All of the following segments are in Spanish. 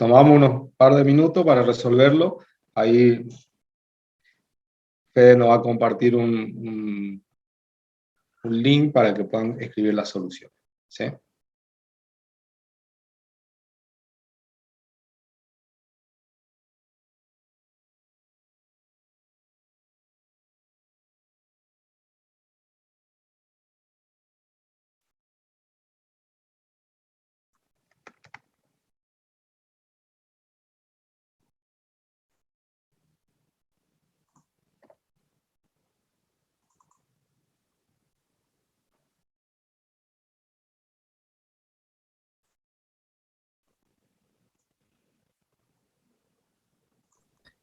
tomamos unos par de minutos para resolverlo. Ahí Fede nos va a compartir un link para que puedan escribir la solución. ¿Sí?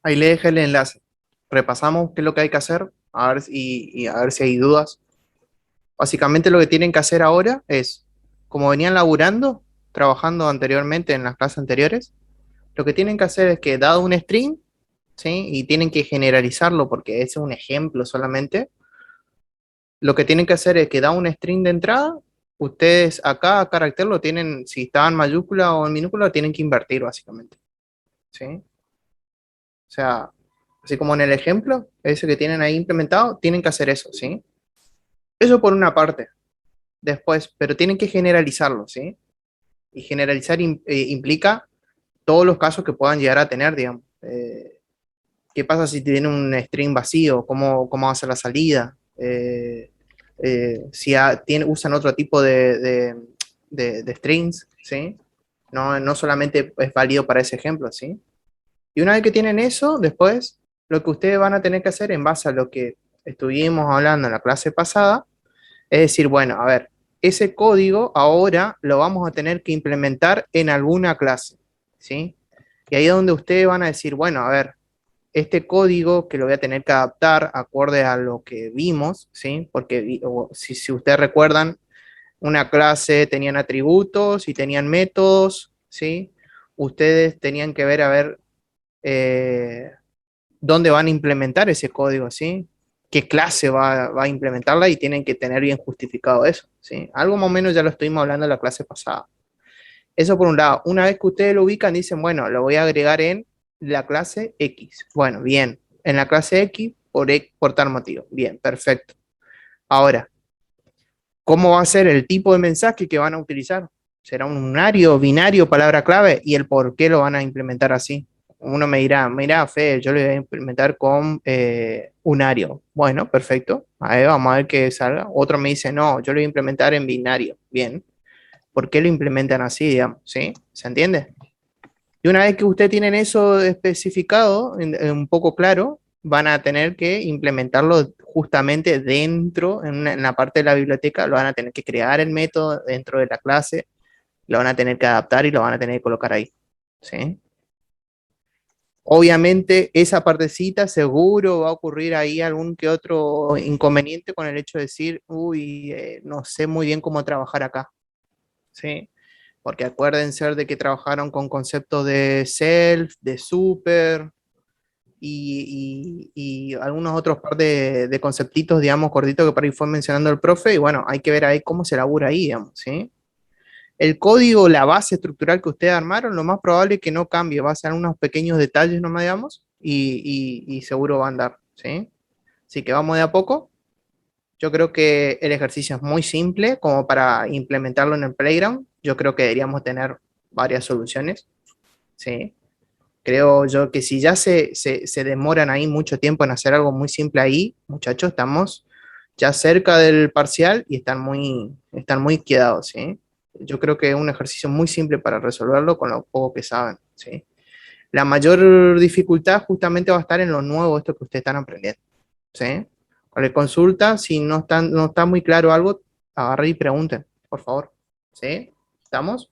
Ahí le dejé el enlace. Repasamos qué es lo que hay que hacer, a ver, y a ver si hay dudas. Básicamente lo que tienen que hacer ahora es, como venían laburando, trabajando anteriormente en las clases anteriores, lo que tienen que hacer es que, dado un string, ¿sí? Y tienen que generalizarlo porque ese es un ejemplo solamente, lo que tienen que hacer es que, dado un string de entrada, ustedes a cada carácter lo tienen, si está en mayúscula o en minúscula, lo tienen que invertir básicamente, ¿sí? O sea, así como en el ejemplo, ese que tienen ahí implementado, tienen que hacer eso, ¿sí? Eso por una parte. Después, pero tienen que generalizarlo, ¿sí? Y generalizar implica todos los casos que puedan llegar a tener, digamos. ¿Qué pasa si tiene un string vacío? ¿Cómo va a ser la salida? Si usan otro tipo de strings, ¿sí? No solamente es válido para ese ejemplo, ¿sí? Y una vez que tienen eso, después lo que ustedes van a tener que hacer en base a lo que estuvimos hablando en la clase pasada, es decir, bueno, a ver, ese código ahora lo vamos a tener que implementar en alguna clase, ¿sí? Y ahí es donde ustedes van a decir, bueno, a ver, este código que lo voy a tener que adaptar acorde a lo que vimos, ¿sí? Porque si ustedes recuerdan, una clase tenían atributos y tenían métodos, ¿sí? Ustedes tenían que ver, a ver, eh, dónde van a implementar ese código, ¿sí? ¿Qué clase va a implementarla? Y tienen que tener bien justificado eso, ¿sí? Algo más o menos ya lo estuvimos hablando en la clase pasada. Eso por un lado. Una vez que ustedes lo ubican, dicen, bueno, lo voy a agregar en la clase X. Bueno, bien. En la clase X por tal motivo. Bien, perfecto. Ahora, ¿cómo va a ser el tipo de mensaje que van a utilizar? ¿Será un unario, binario, palabra clave? ¿Y el por qué lo van a implementar así? Uno me dirá, mira, Fe, yo lo voy a implementar con unario. Bueno, perfecto. A ver, vamos a ver qué salga. Otro me dice, no, yo lo voy a implementar en binario. Bien. ¿Por qué lo implementan así, digamos? ¿Sí? ¿Se entiende? Y una vez que ustedes tienen eso especificado, un poco claro, van a tener que implementarlo justamente dentro, en la parte de la biblioteca, lo van a tener que crear el método dentro de la clase, lo van a tener que adaptar y lo van a tener que colocar ahí. ¿Sí? Obviamente, esa partecita seguro va a ocurrir ahí algún que otro inconveniente con el hecho de decir, uy, no sé muy bien cómo trabajar acá. ¿Sí? Porque acuérdense de que trabajaron con conceptos de self, de super y algunos otros par de conceptitos, digamos, cortitos que por ahí fue mencionando el profe, y bueno, hay que ver ahí cómo se labura ahí, digamos, ¿sí? El código, la base estructural que ustedes armaron, lo más probable es que no cambie, va a ser unos pequeños detalles, no me digamos, y seguro va a andar, ¿sí? Así que vamos de a poco. Yo creo que el ejercicio es muy simple como para implementarlo en el playground. Yo creo que deberíamos tener varias soluciones, ¿sí? Creo yo que si ya se demoran ahí mucho tiempo en hacer algo muy simple ahí, muchachos, estamos ya cerca del parcial y están muy quedados, ¿sí? Yo creo que es un ejercicio muy simple para resolverlo con lo poco que saben, ¿sí? La mayor dificultad justamente va a estar en lo nuevo, esto que ustedes están aprendiendo, ¿sí? Cualquier consulta, si no está muy claro algo, agarren y pregunten, por favor, ¿sí? ¿Estamos?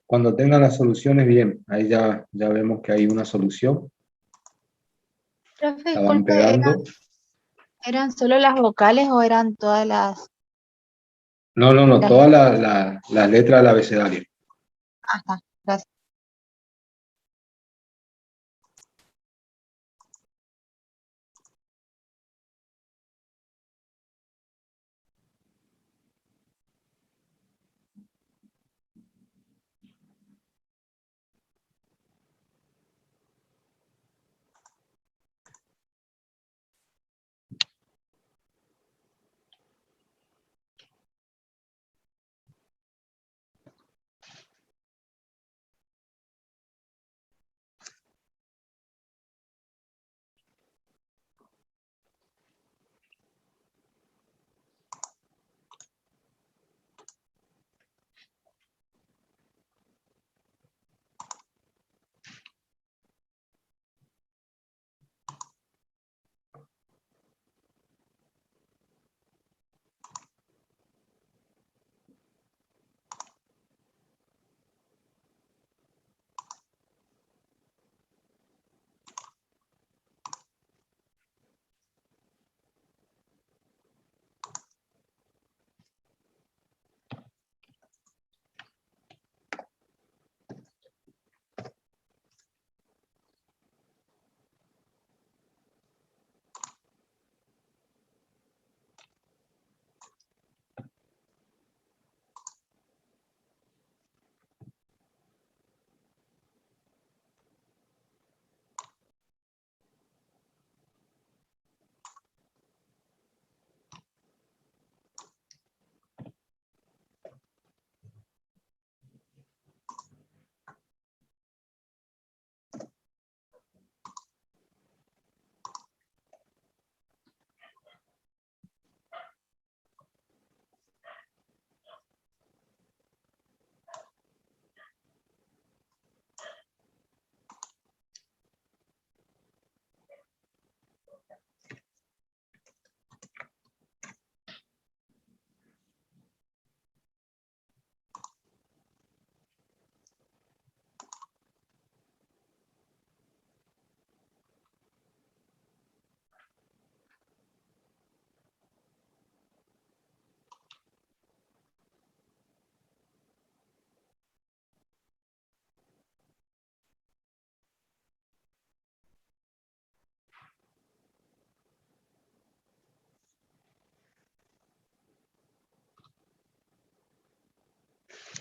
Cuando tengan las soluciones, bien, ahí ya vemos que hay una solución, Profe, la van disculpe, pegando. ¿eran solo las vocales o eran todas No, las todas letras? las letras del abecedario. Ah, está, gracias.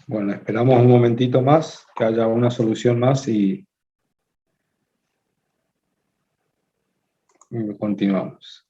Bueno, esperamos un momentito más, que haya una solución más y continuamos.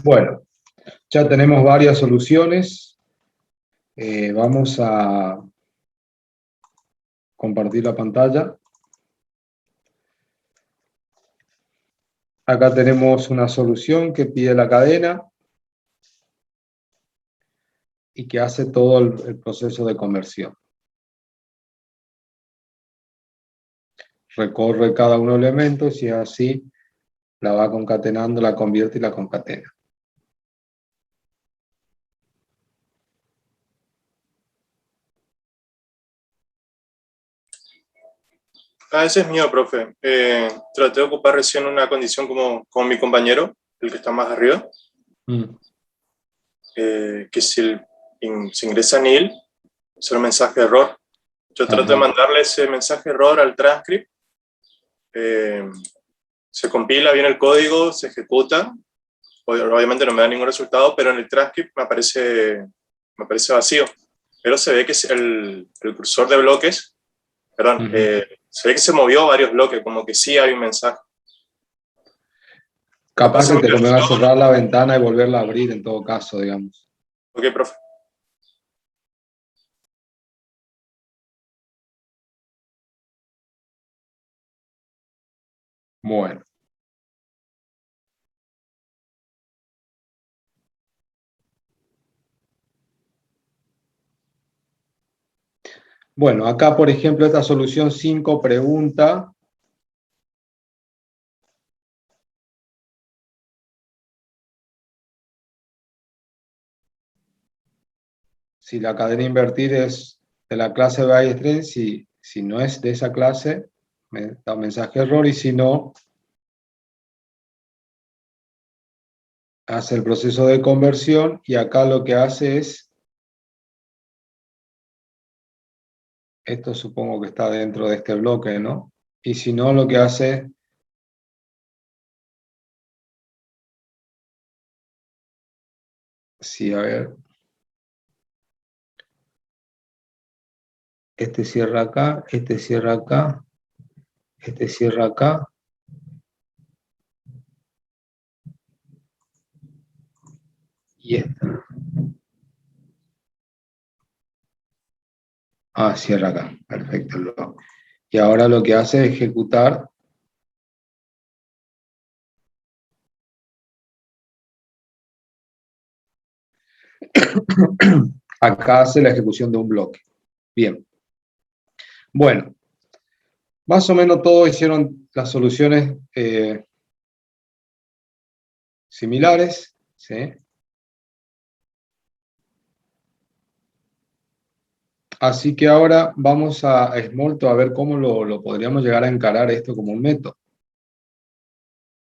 Bueno, ya tenemos varias soluciones. Vamos a compartir la pantalla. Acá tenemos una solución que pide la cadena y que hace todo el proceso de conversión. Recorre cada uno de los elementos y así la va concatenando, la convierte y la concatena. Ese es mío, profe. Traté de ocupar recién una condición como mi compañero, el que está más arriba, que se ingresa nil, es un mensaje de error. Yo trato de mandarle ese mensaje de error al transcript, se compila bien el código, se ejecuta, obviamente no me da ningún resultado, pero en el transcript me aparece vacío. Pero se ve que el cursor de bloques, perdón, se ve que se movió varios bloques, como que sí hay un mensaje. Capaz que te convenga cerrar la ventana y volverla a abrir en todo caso, digamos. Ok, profe. Bueno. Bueno, acá por ejemplo esta solución 5 pregunta si la cadena invertir es de la clase bytestream, si no es de esa clase, me da un mensaje error, y si no, hace el proceso de conversión, y acá lo que hace es, esto supongo que está dentro de este bloque, ¿no? Y si no, lo que hace, sí, a ver, este cierra acá, este cierra acá, este cierra acá, y esta. Ah, cierra acá, perfecto. Y ahora lo que hace es ejecutar acá hace la ejecución de un bloque. Bien. Bueno, más o menos todos hicieron las soluciones similares, ¿sí? Así que ahora vamos a Smalltalk a ver cómo lo podríamos llegar a encarar esto como un método.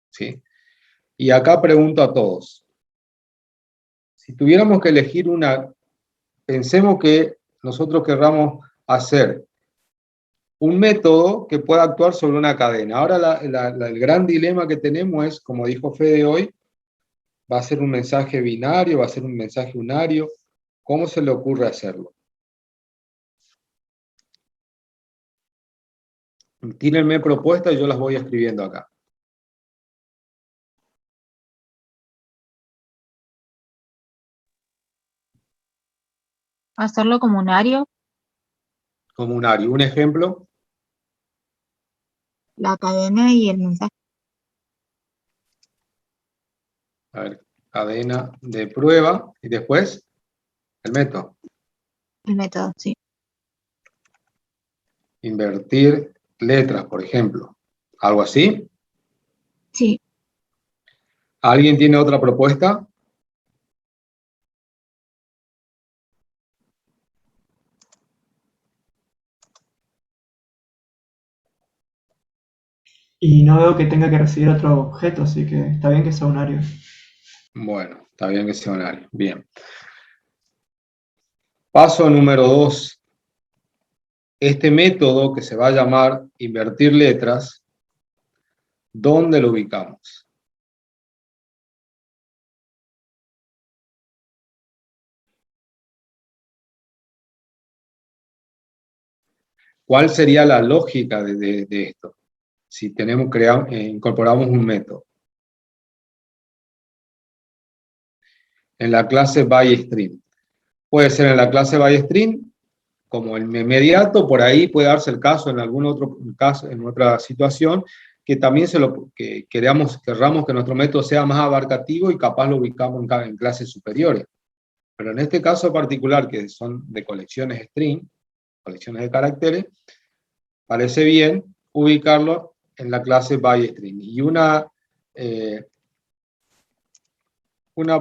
¿Sí? Y acá pregunto a todos. Si tuviéramos que elegir una, pensemos que nosotros querramos hacer un método que pueda actuar sobre una cadena. Ahora el gran dilema que tenemos es, como dijo Fede hoy, va a ser un mensaje binario, va a ser un mensaje unario. ¿Cómo se le ocurre hacerlo? Tírenme propuestas y yo las voy escribiendo acá. Hacerlo comunario, Comunario. Un ejemplo. la cadena y el mensaje. A ver, cadena de prueba y después el método. El método, sí. Invertir letras, por ejemplo. ¿Algo así? Sí. ¿Alguien tiene otra propuesta? Y no veo que tenga que recibir otro objeto, así que está bien que sea unario. Bueno, está bien que sea unario. Bien. Paso número 2. Este método que se va a llamar invertir letras, ¿dónde lo ubicamos? ¿Cuál sería la lógica de esto? Si incorporamos un método. en la clase byString. Puede ser en la clase byString, como el inmediato, por ahí puede darse el caso en algún otro caso, en otra situación, que también querramos que nuestro método sea más abarcativo y capaz lo ubicamos en clases superiores. Pero en este caso particular, que son de colecciones string, colecciones de caracteres, parece bien ubicarlo en la clase byString. Y una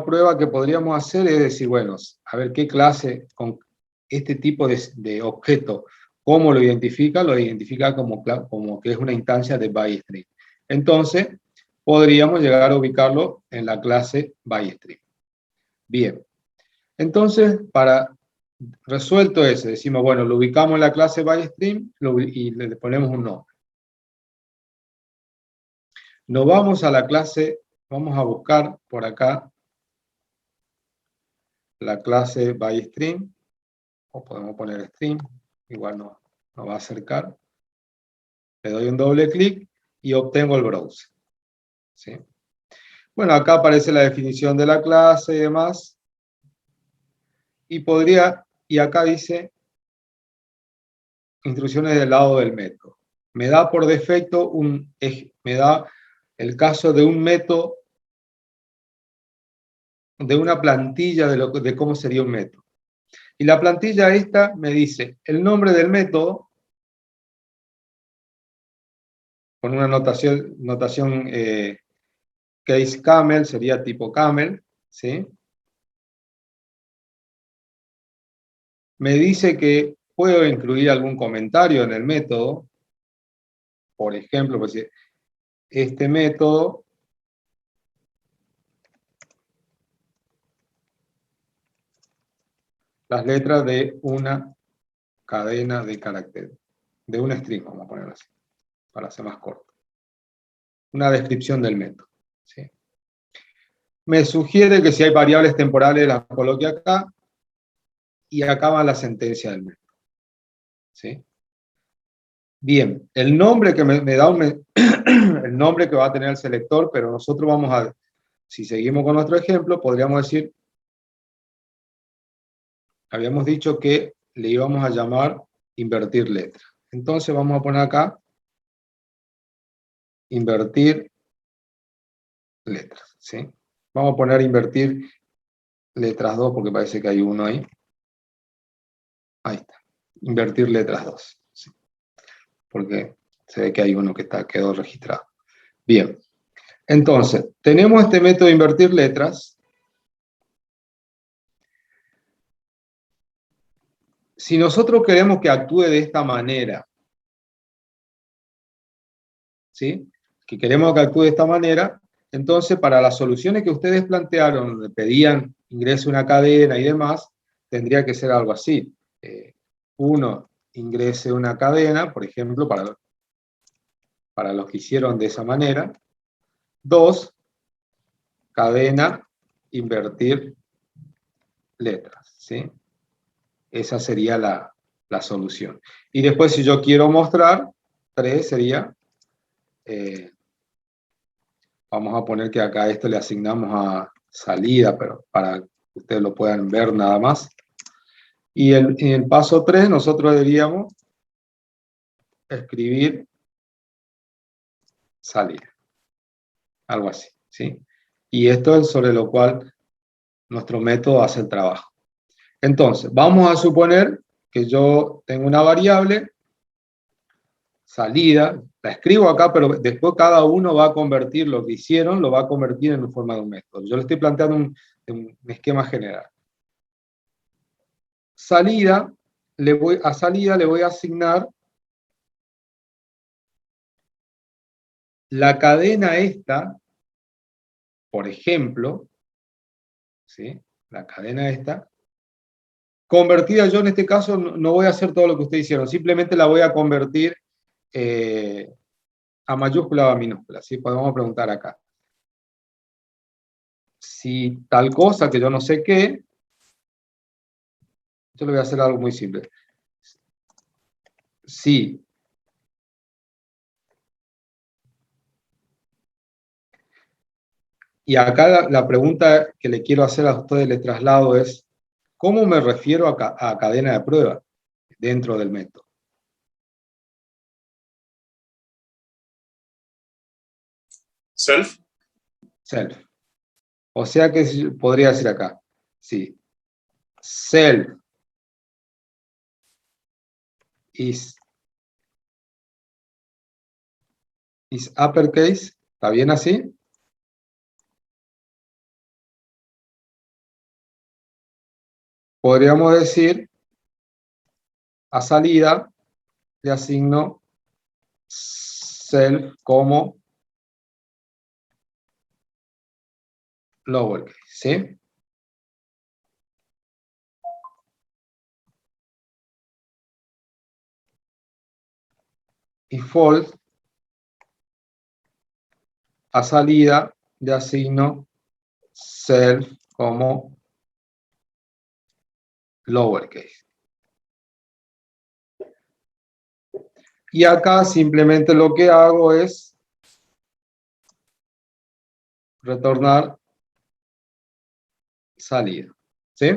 prueba que podríamos hacer es decir, bueno, a ver qué clase con este tipo de objeto, ¿cómo lo identifica? Lo identifica como que es una instancia de byString. Entonces, podríamos llegar a ubicarlo en la clase byString. Bien. Entonces, para resuelto ese, decimos, bueno, lo ubicamos en la clase byString y le ponemos un nombre. Nos vamos a la clase, vamos a buscar por acá la clase byString, o podemos poner string, igual nos va a acercar. Le doy un doble clic y obtengo el browser. ¿Sí? Bueno, acá aparece la definición de la clase y demás. Y acá dice instrucciones del lado del método. Me da por defecto me da el caso de un método, de una plantilla de cómo sería un método. Y la plantilla esta me dice el nombre del método, con una notación case camel, sería tipo camel, ¿sí? Me dice que puedo incluir algún comentario en el método. Por ejemplo, pues, este método las letras de una cadena de caracteres, de un string, vamos a ponerlo así, para hacer más corto. Una descripción del método. ¿Sí? Me sugiere que si hay variables temporales las coloque acá, y acá va la sentencia del método. ¿Sí? Bien, el nombre que me da el nombre que va a tener el selector, pero nosotros vamos a, si seguimos con nuestro ejemplo, podríamos decir, habíamos dicho que le íbamos a llamar invertir letra. Entonces vamos a poner acá invertir letras, ¿sí? Vamos a poner invertir letras 2 porque parece que hay uno ahí. Ahí está. Invertir letras 2. ¿Sí? Porque se ve que hay uno que quedó registrado. Bien. Entonces, tenemos este método de invertir letras. Si nosotros queremos que actúe de esta manera, ¿sí? Que queremos que actúe de esta manera, entonces para las soluciones que ustedes plantearon, donde pedían ingrese una cadena y demás, tendría que ser algo así. Uno, ingrese una cadena, por ejemplo, para los que hicieron de esa manera. 2, cadena, invertir letras, ¿sí? Esa sería la solución. Y después, si yo quiero mostrar, 3 sería, vamos a poner que acá a esto le asignamos a salida, pero para que ustedes lo puedan ver nada más. Y en el paso 3 nosotros deberíamos escribir salida. Algo así, ¿sí? Y esto es sobre lo cual nuestro método hace el trabajo. Entonces, vamos a suponer que yo tengo una variable, salida, la escribo acá, pero después cada uno va a convertir lo que hicieron, lo va a convertir en forma de un método. Yo le estoy planteando un esquema general. A salida le voy a asignar la cadena esta, por ejemplo, ¿sí? La cadena esta, convertida yo en este caso no voy a hacer todo lo que ustedes hicieron, simplemente la voy a convertir a mayúscula o a minúscula, ¿sí? Podemos preguntar acá. Si tal cosa que yo no sé qué, yo le voy a hacer algo muy simple. Si Y acá la pregunta que le quiero hacer a ustedes, le traslado es, ¿cómo me refiero a cadena de prueba dentro del método? Self. Self. O sea que podría decir acá, sí, self is uppercase, ¿está bien así? Podríamos decir, a salida le asigno self como lowercase, ¿sí? Y false, a salida le asigno self como lowercase. Y acá simplemente lo que hago es retornar salida, ¿sí?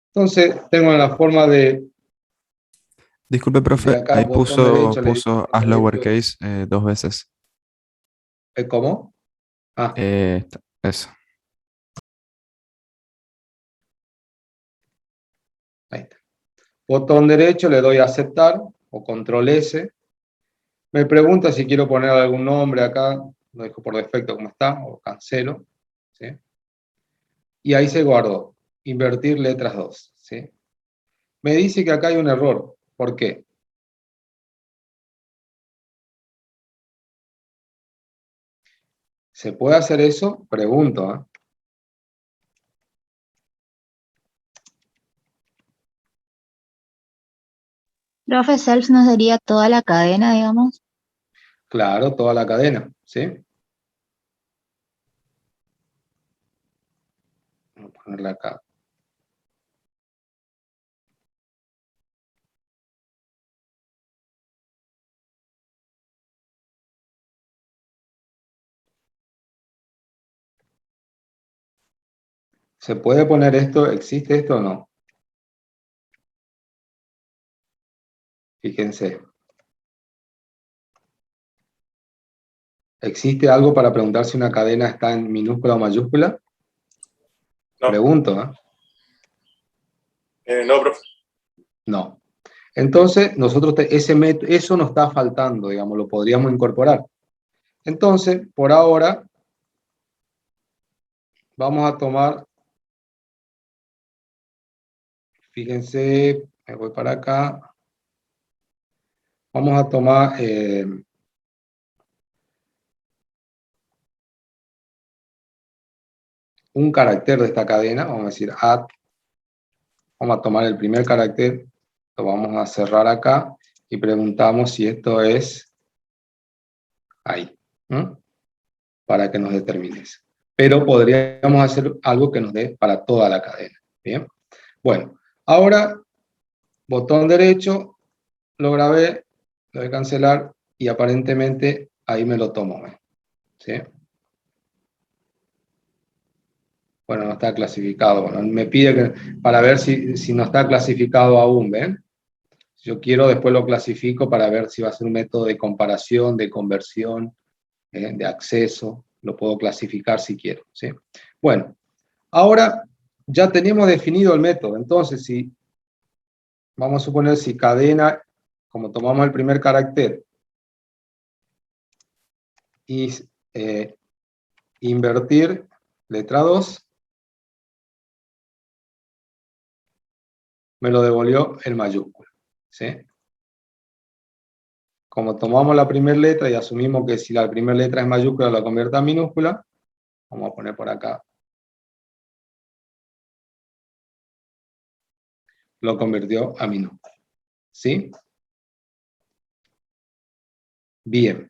Entonces tengo la forma de Disculpe, profe, acá, ahí botón derecho, le digo puso botón as derecho, lowercase dos veces. ¿cómo? Ah, Eso. ahí está. Botón derecho, le doy a aceptar o control S. Me pregunta si quiero poner algún nombre acá, lo dejo por defecto como está, o cancelo, ¿sí? Y ahí se guardó, invertir letras 2, ¿sí? Me dice que acá hay un error, ¿por qué? ¿Se puede hacer eso? Pregunto, ¿eh? Profe, self no sería toda la cadena, digamos. Claro, toda la cadena, ¿sí? Voy a ponerla acá. ¿Se puede poner esto? ¿Existe esto o no? Fíjense. ¿Existe algo para preguntar si una cadena está en minúscula o mayúscula? No. Pregunto, ¿eh? No, profe. No. Entonces, nosotros eso nos está faltando, digamos, lo podríamos incorporar. Entonces, por ahora, vamos a tomar, fíjense, me voy para acá, vamos a tomar un carácter de esta cadena, vamos a decir add, vamos a tomar el primer carácter, lo vamos a cerrar acá y preguntamos si esto es ahí, ¿no? Para que nos determine eso. Pero podríamos hacer algo que nos dé para toda la cadena, ¿bien? Bueno, ahora, botón derecho, lo grabé, lo voy a cancelar y aparentemente ahí me lo tomo, ¿sí? Bueno, no está clasificado. Bueno, me pide para ver si no está clasificado aún, ¿ven? Yo quiero, después lo clasifico para ver si va a ser un método de comparación, de conversión, de acceso. Lo puedo clasificar si quiero, ¿sí? Bueno, ahora ya tenemos definido el método. Entonces, si vamos a suponer si cadena, como tomamos el primer carácter, y invertir letra 2, me lo devolvió en mayúscula, ¿sí? Como tomamos la primera letra y asumimos que si la primera letra es mayúscula la convierta en minúscula, vamos a poner por acá, lo convirtió a minúscula, ¿sí? Bien.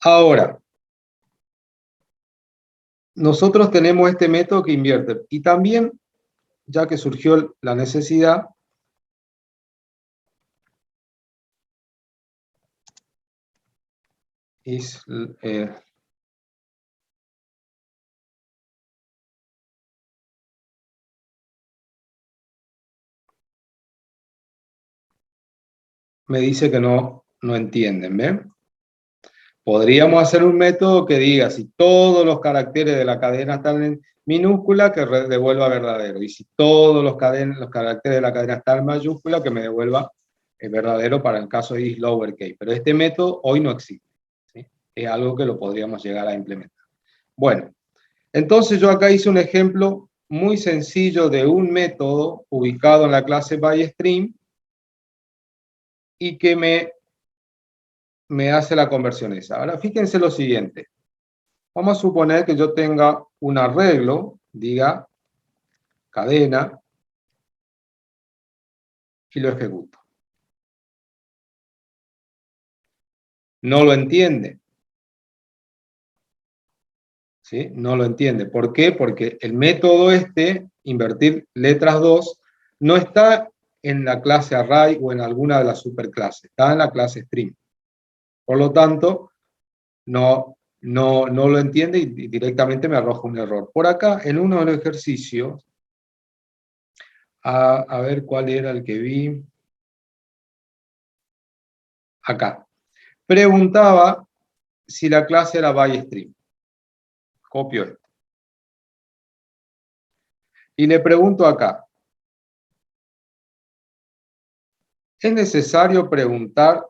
Ahora, nosotros tenemos este método que invierte y también, ya que surgió la necesidad, me dice que no entienden, ¿ven? Podríamos hacer un método que diga si todos los caracteres de la cadena están en minúscula, que devuelva verdadero. Y si todos los caracteres de la cadena están en mayúscula, que me devuelva el verdadero para el caso de is lowercase. Pero este método hoy no existe, ¿sí? Es algo que lo podríamos llegar a implementar. Bueno, entonces yo acá hice un ejemplo muy sencillo de un método ubicado en la clase byStream y que me hace la conversión esa. Ahora fíjense lo siguiente. Vamos a suponer que yo tenga un arreglo, diga cadena, y lo ejecuto. No lo entiende. ¿Sí? No lo entiende. ¿Por qué? Porque el método invertir letras 2, no está en la clase array o en alguna de las superclases, está en la clase string. Por lo tanto, no lo entiende y directamente me arroja un error. Por acá, en uno de los ejercicios, a ver cuál era el que vi. Acá. Preguntaba si la clase era byStream. Copio esto. Y le pregunto acá. ¿Es necesario preguntar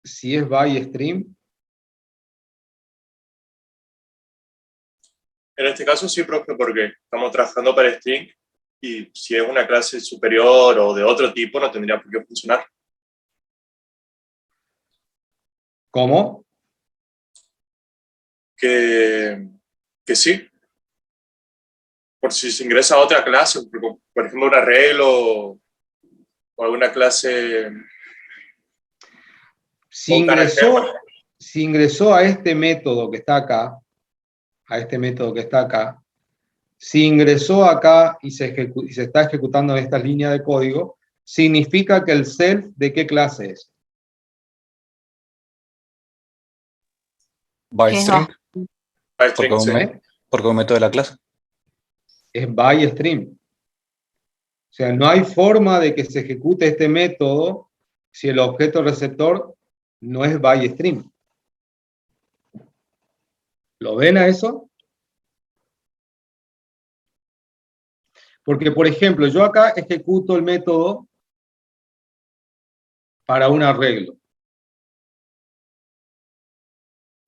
si es byStream? En este caso sí, profe, porque estamos trabajando para string y si es una clase superior o de otro tipo no tendría por qué funcionar. ¿Cómo? Que sí. Por si se ingresa a otra clase, por ejemplo un arreglo o alguna clase Si o un carácter. ingresó a este método que está acá, si ingresó acá y se está ejecutando en esta línea de código, significa que el self, ¿de qué clase es? byString, porque Sí. porque es un método de la clase. Es byStream. O sea, no hay forma de que se ejecute este método si el objeto receptor no es byStream. ¿Lo ven a eso? Porque, por ejemplo, yo acá ejecuto el método para un arreglo.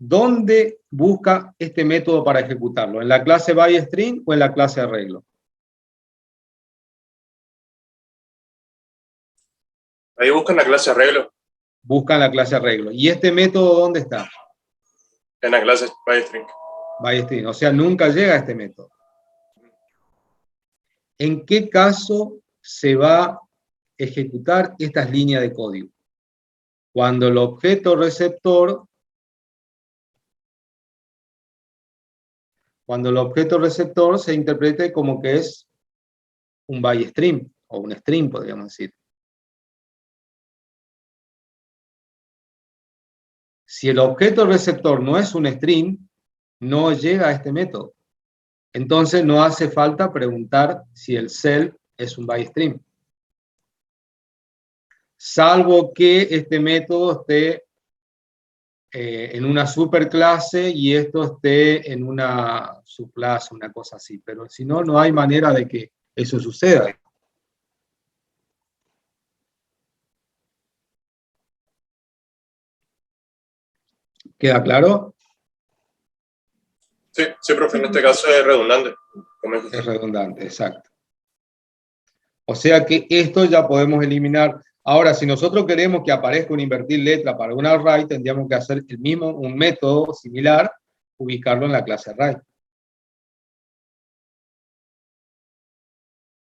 ¿Dónde busca este método para ejecutarlo? ¿En la clase byString o en la clase arreglo? Ahí buscan la clase arreglo. Busca en la clase arreglo. ¿Y este método dónde está? En la clase byString. byString. O sea, nunca llega a este método. ¿En qué caso se va a ejecutar estas líneas de código? Cuando el objeto receptor se interprete como que es un byStream o un string, podríamos decir. Si el objeto receptor no es un string, no llega a este método. Entonces no hace falta preguntar si el self es un byStream. Salvo que este método esté en una superclase y esto esté en una subclase, una cosa así. Pero si no, no hay manera de que eso suceda. ¿Queda claro? Sí, sí, profe, en este caso es redundante. Es redundante, exacto. O sea que esto ya podemos eliminar. Ahora, si nosotros queremos que aparezca un invertir letra para un array, tendríamos que hacer un método similar, ubicarlo en la clase array.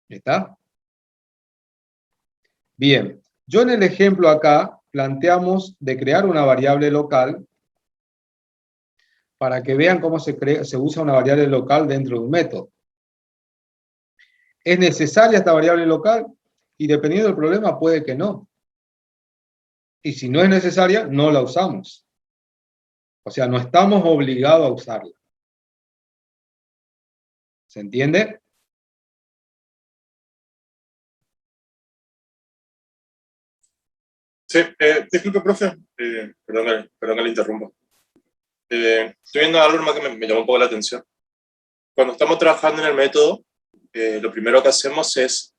¿Está? Bien. Yo en el ejemplo acá planteamos de crear una variable local para que vean cómo se usa una variable local dentro de un método. ¿Es necesaria esta variable local? Y dependiendo del problema puede que no. Y si no es necesaria, no la usamos. O sea, no estamos obligados a usarla. ¿Se entiende? Sí, disculpe, profe, perdón que le interrumpa. Estoy viendo algo más que me llamó un poco la atención. Cuando estamos trabajando en el método, lo primero que hacemos es,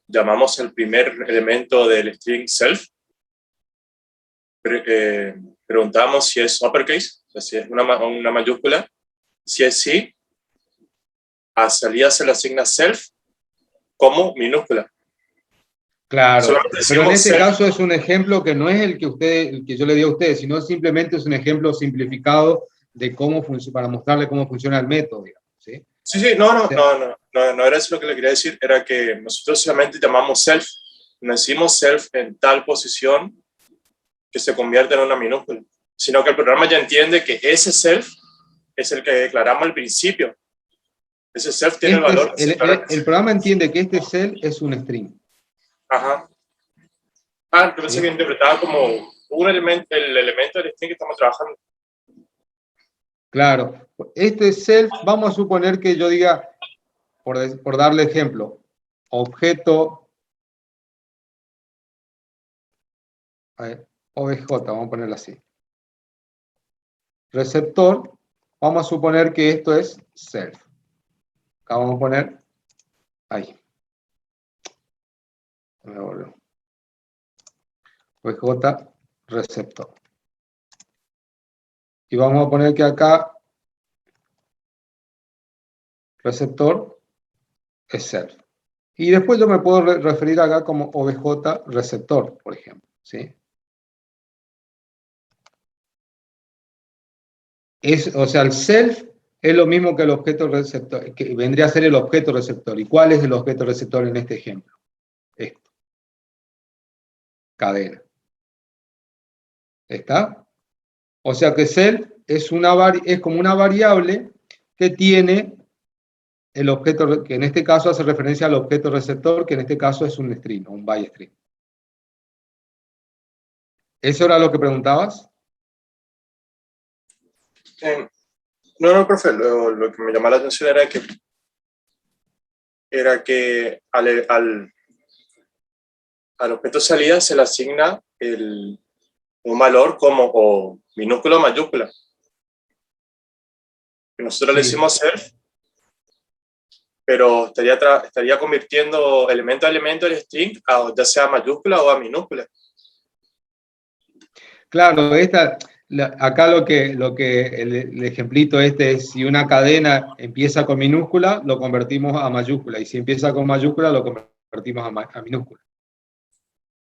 llamamos el primer elemento del string self, preguntamos si es uppercase, o sea, si es una mayúscula. Si es sí, a salida se le asigna self como minúscula. Claro, Solamente pero en decimos este self. caso es un ejemplo que no es el que yo le di a ustedes, sino simplemente es un ejemplo simplificado de cómo funciona, para mostrarle cómo funciona el método, digamos, ¿sí? Sí, no era eso lo que le quería decir, era que nosotros solamente llamamos self, no decimos self en tal posición que se convierte en una minúscula, sino que el programa ya entiende que ese self es el que declaramos al principio. Ese self tiene el valor que se declara. El programa entiende que este cell es un string. Ajá. Yo pensé ¿Sí? que interpretaba como el elemento del string que estamos trabajando. Claro, este self, vamos a suponer que yo diga, por darle ejemplo, objeto, obj, vamos a ponerlo así. Receptor, vamos a suponer que esto es self. Acá vamos a poner, ahí. OBJ receptor. Y vamos a poner que acá receptor es self. Y después yo me puedo referir acá como OBJ receptor, por ejemplo, ¿sí? O sea, el self es lo mismo que el objeto receptor, que vendría a ser el objeto receptor. ¿Y cuál es el objeto receptor en este ejemplo? Esto. Cadena. ¿Está? O sea que self es como una variable que tiene el objeto, que en este caso hace referencia al objeto receptor, que en este caso es un string, un byte string. ¿Eso era lo que preguntabas? No, profe, lo que me llamó la atención era que al objeto salida se le asigna un valor como o minúscula o mayúscula. Y nosotros le decimos self, pero estaría convirtiendo elemento a elemento el string, ya sea a mayúscula o a minúscula. Claro, acá el ejemplito este es, si una cadena empieza con minúscula, lo convertimos a mayúscula, y si empieza con mayúscula, lo convertimos a minúscula.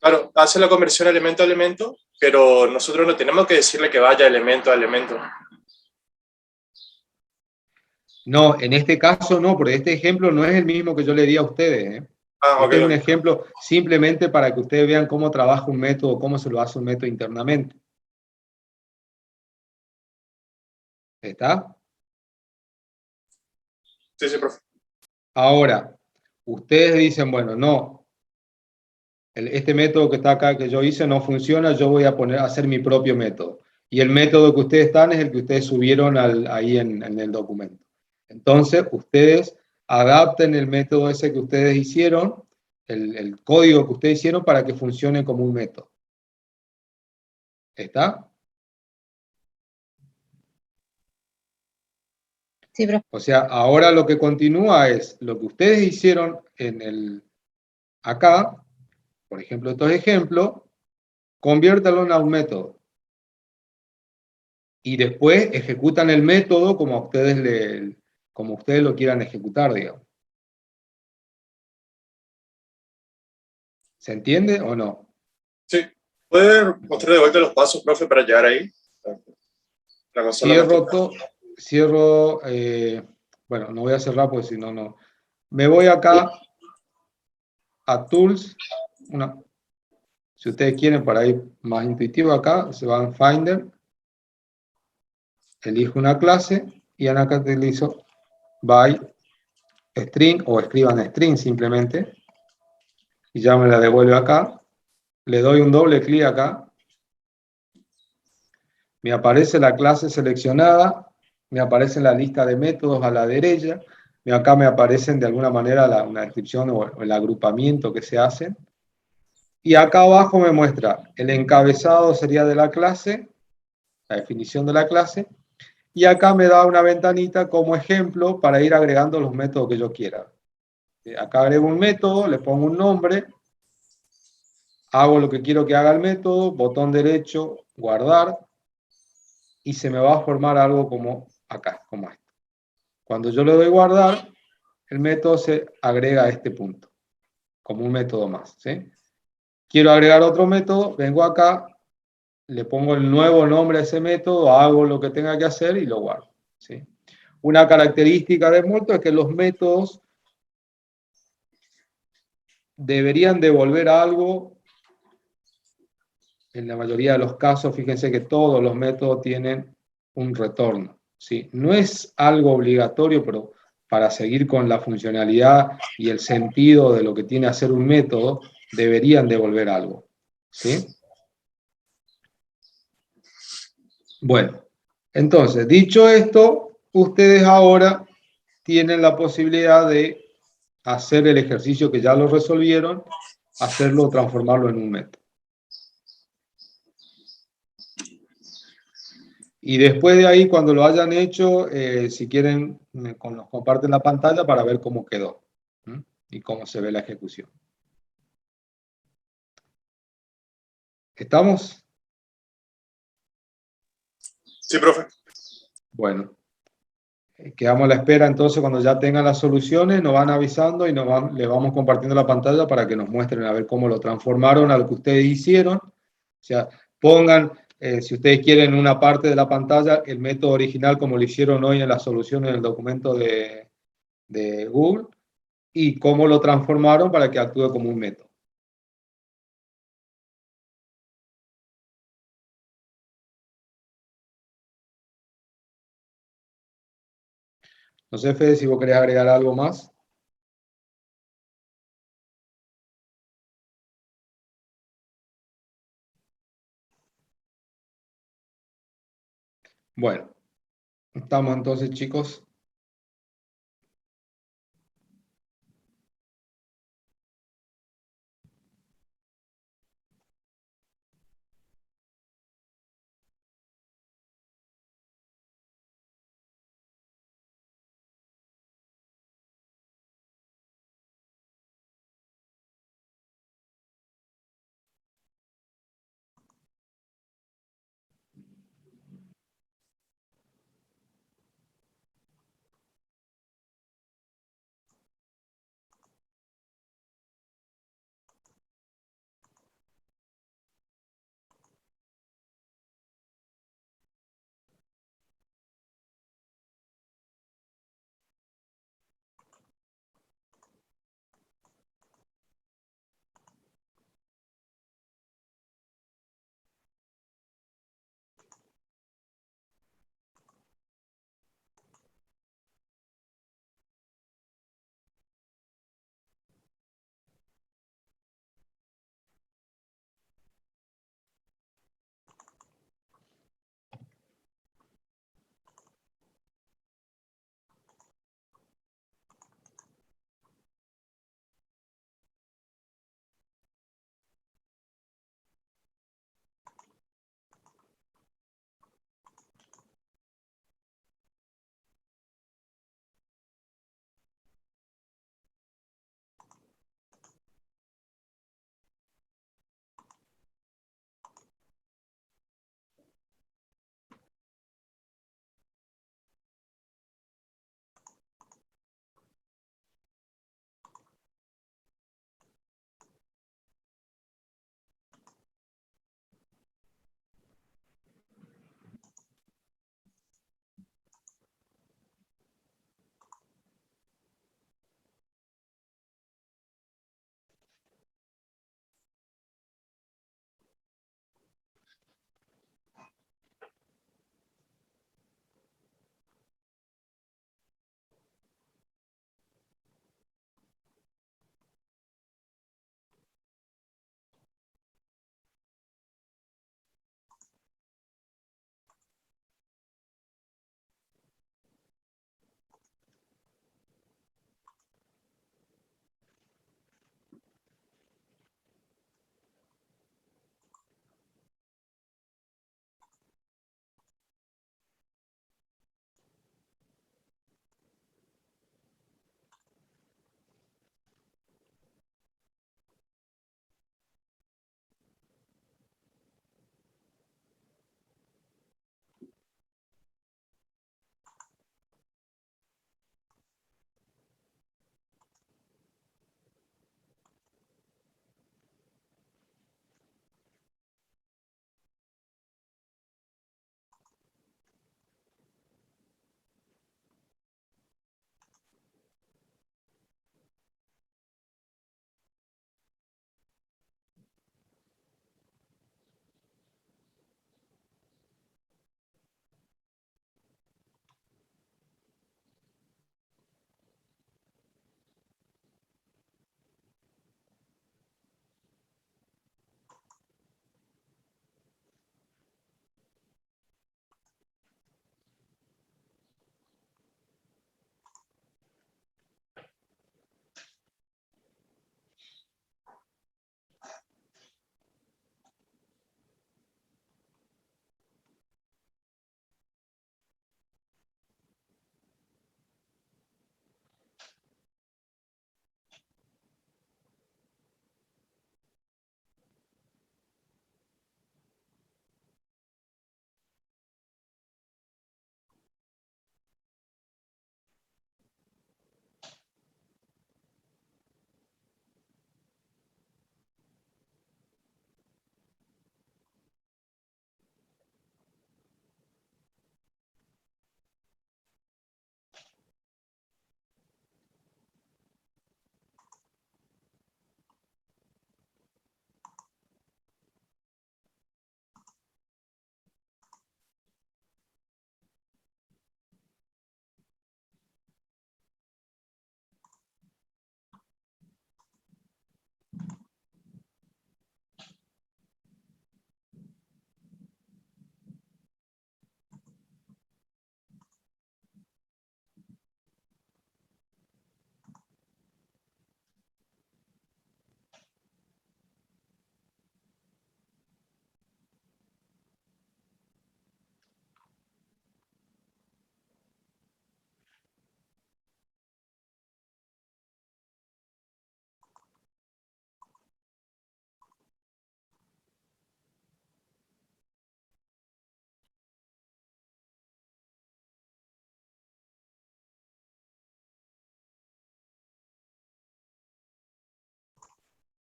Claro, hace la conversión elemento a elemento, pero nosotros no tenemos que decirle que vaya elemento a elemento. No, en este caso no, porque este ejemplo no es el mismo que yo le di a ustedes, ¿eh? Este es un ejemplo simplemente para que ustedes vean cómo trabaja un método, cómo se lo hace un método internamente. ¿Está? Sí, profe. Ahora, ustedes dicen, bueno, no, este método que está acá, que yo hice, no funciona, yo voy a hacer mi propio método. Y el método que ustedes están es el que ustedes subieron ahí en el documento. Entonces, ustedes adapten el método ese que ustedes hicieron, el código que ustedes hicieron para que funcione como un método. ¿Está? Sí, profe. O sea, ahora lo que continúa es lo que ustedes hicieron acá, por ejemplo, estos ejemplos, conviértanlo a un método. Y después ejecutan el método como ustedes lo quieran ejecutar, digamos. ¿Se entiende o no? Sí. ¿Puede mostrar de vuelta los pasos, profe, para llegar ahí? La consola Cierro, bueno, no voy a cerrar porque si no, no. Me voy acá a Tools. Si ustedes quieren, para ir más intuitivo acá, se van a Finder. Elijo una clase y acá utilizo by string o escriban string simplemente. Y ya me la devuelve acá. Le doy un doble clic acá. Me aparece la clase seleccionada, me aparece la lista de métodos a la derecha, y acá me aparecen de alguna manera una descripción o el agrupamiento que se hacen. Y acá abajo me muestra el encabezado sería de la clase, la definición de la clase, y acá me da una ventanita como ejemplo para ir agregando los métodos que yo quiera. Acá agrego un método, le pongo un nombre, hago lo que quiero que haga el método, botón derecho, guardar, y se me va a formar algo como acá, como esto. Cuando yo le doy guardar, el método se agrega a este punto, como un método más, ¿sí? Quiero agregar otro método, vengo acá, le pongo el nuevo nombre a ese método, hago lo que tenga que hacer y lo guardo, ¿sí? Una característica de Molto es que los métodos deberían devolver algo. En la mayoría de los casos, fíjense que todos los métodos tienen un retorno, ¿sí? No es algo obligatorio, pero para seguir con la funcionalidad y el sentido de lo que tiene hacer un método, deberían devolver algo, ¿sí? Bueno, entonces, dicho esto, ustedes ahora tienen la posibilidad de hacer el ejercicio que ya lo resolvieron, hacerlo, transformarlo en un método. Y después de ahí, cuando lo hayan hecho, si quieren, nos comparten la pantalla para ver cómo quedó, ¿m? Y cómo se ve la ejecución. ¿Estamos? Sí, profe. Bueno, quedamos a la espera entonces cuando ya tengan las soluciones, nos van avisando y le vamos compartiendo la pantalla para que nos muestren a ver cómo lo transformaron a lo que ustedes hicieron. O sea, pongan, si ustedes quieren, una parte de la pantalla, el método original como lo hicieron hoy en la solución en el documento de Google, y cómo lo transformaron para que actúe como un método. No sé, Fede, si vos querés agregar algo más. Bueno, estamos entonces, chicos.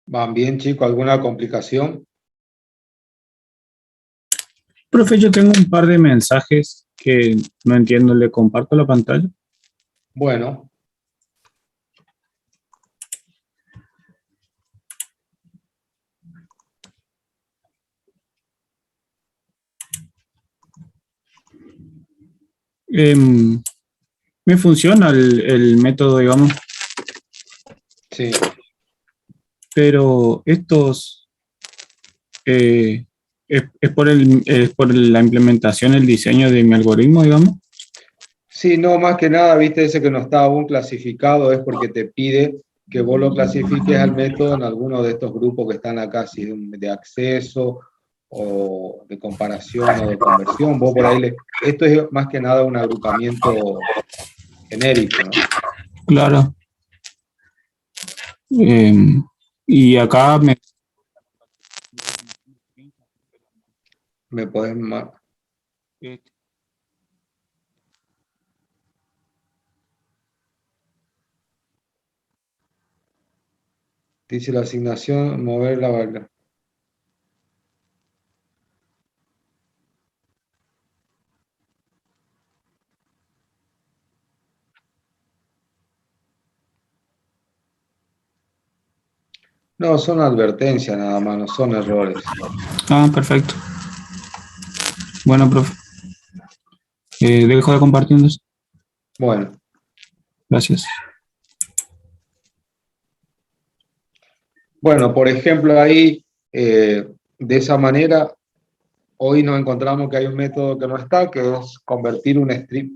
¿Van bien, chicos? ¿Alguna complicación? Profe, yo tengo un par de mensajes que no entiendo. ¿Le comparto la pantalla? Bueno, Em, Me funciona el método, digamos, sí. pero estos es es por la implementación, el diseño de mi algoritmo, digamos. Sí, no, más que nada, viste, ese que no está aún clasificado es porque te pide que vos lo clasifiques al método en alguno de estos grupos que están acá, si de acceso o de comparación o de conversión. Vos por ahí esto es más que nada un agrupamiento genérico, ¿no? Claro. Em, y acá me... Me podés dice la asignación, mover la barra. No, son advertencias nada más, no son errores. Ah, perfecto. Bueno, profe. Dejo de compartiendo. Bueno, Gracias. bueno, por ejemplo, ahí, de esa manera, hoy nos encontramos que hay un método que no está, que es convertir un string,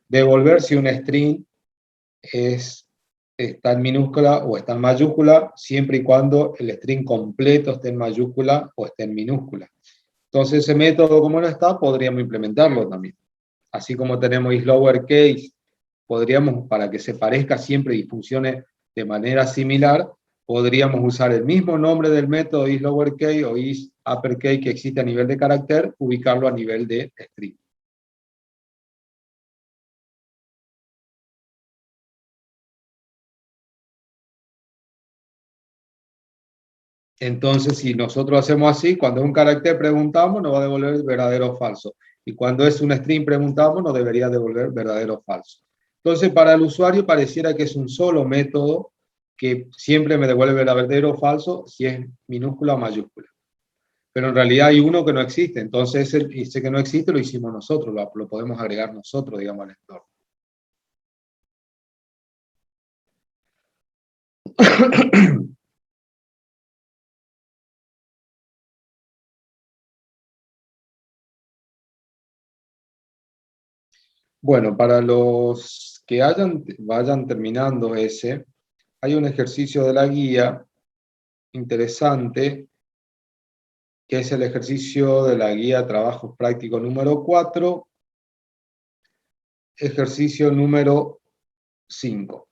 devolver si un string está en minúscula o está en mayúscula, siempre y cuando el string completo esté en mayúscula o esté en minúscula. Entonces, ese método, como no está, podríamos implementarlo también. Así como tenemos is lowercase, podríamos, para que se parezca siempre y funcione de manera similar, podríamos usar el mismo nombre del método is lowercase o is uppercase que existe a nivel de carácter, ubicarlo a nivel de string. Entonces, si nosotros hacemos así, cuando es un carácter preguntamos, nos va a devolver verdadero o falso. Y cuando es un string preguntamos, nos debería devolver verdadero o falso. Entonces, para el usuario pareciera que es un solo método que siempre me devuelve verdadero o falso si es minúscula o mayúscula. Pero en realidad hay uno que no existe. Entonces, ese que no existe lo hicimos nosotros, lo podemos agregar nosotros, digamos, al entorno. Bueno, para los que vayan terminando ese, hay un ejercicio de la guía interesante, que es el ejercicio de la guía Trabajo Práctico número 4, ejercicio número 5.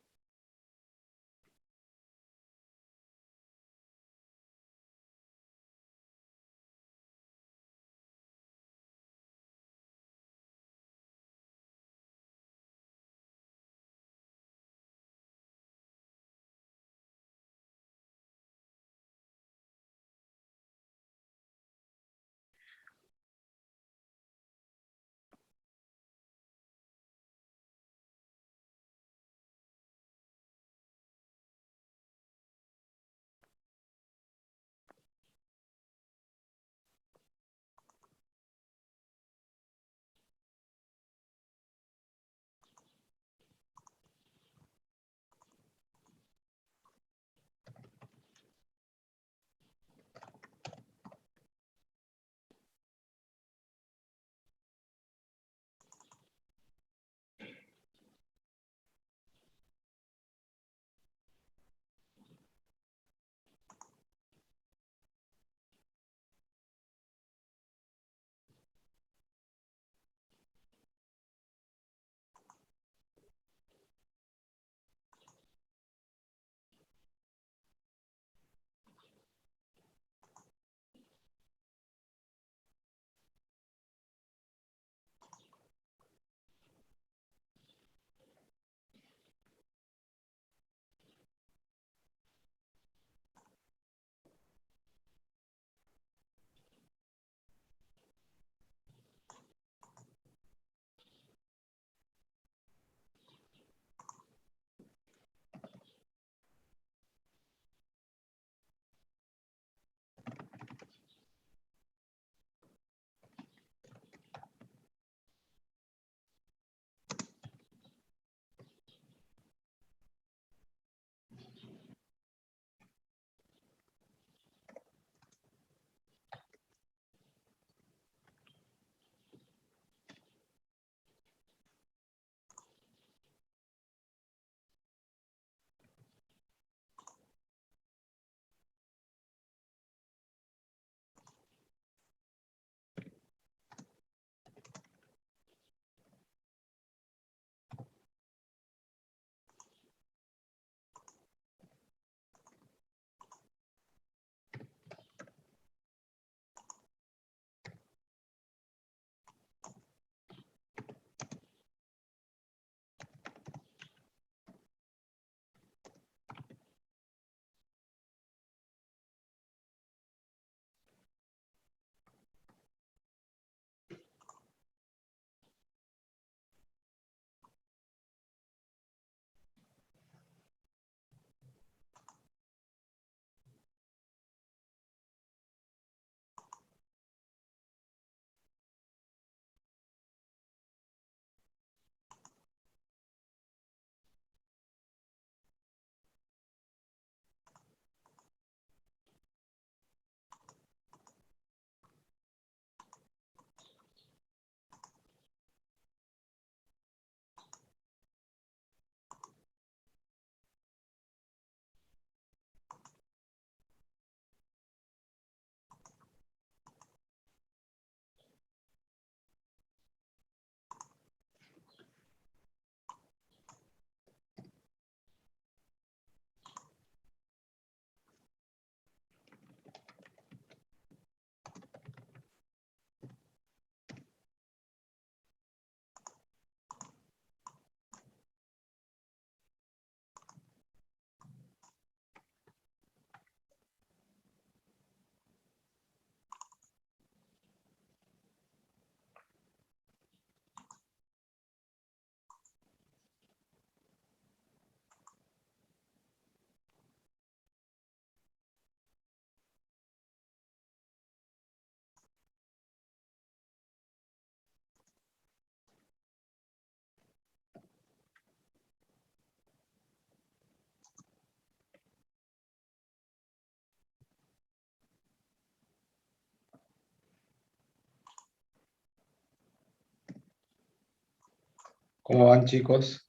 ¿Cómo van, chicos?